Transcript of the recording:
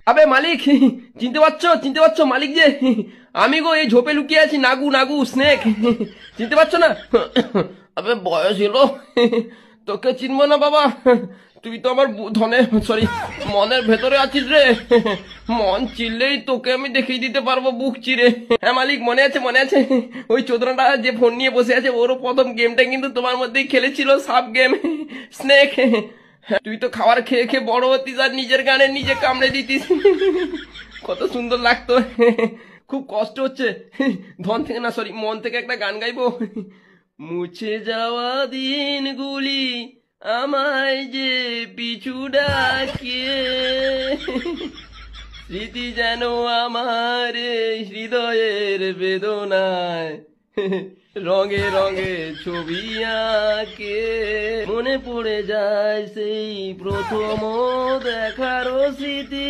আবে মালিক, চিনতে পারছো মালিক যে আমি গো, এই ঝোপে লুকিয়ে আছি, নাগু নাগু স্নেক। চিনতে পারছো না? আবে বয়স এলো, তোকে চিনবো না বাবা। তুই তো আমার সরি, মনের ভেতরে আছিস রে। মন চিনলেই তোকে আমি দেখিয়ে দিতে পারবো বুক চিরে। হ্যাঁ মালিক, মনে আছে মনে আছে, ওই চোদনাটা যে ফোন নিয়ে বসে আছে, ওরও প্রথম গেমটা কিন্তু তোমার মধ্যেই খেলেছিল, সাব গেম, স্নেক। তুই তো খাবার খেয়ে খেয়ে বড় হতিস আর নিজের গানে নিজে কামড়ে দিতিস। কত সুন্দর লাগতো। খুব কষ্ট হচ্ছে, ধন থেকে না সরি মন থেকে একটা গান গাইবো। মুছে যাওয়া দিনগুলি আমায় যে পিছু ডাকে, স্মৃতি যেন আমার এই হৃদয়ের বেদনায় রঙে রঙে ছবি আঁকে। মনে পড়ে যায় সেই প্রথম দেখার স্মৃতি।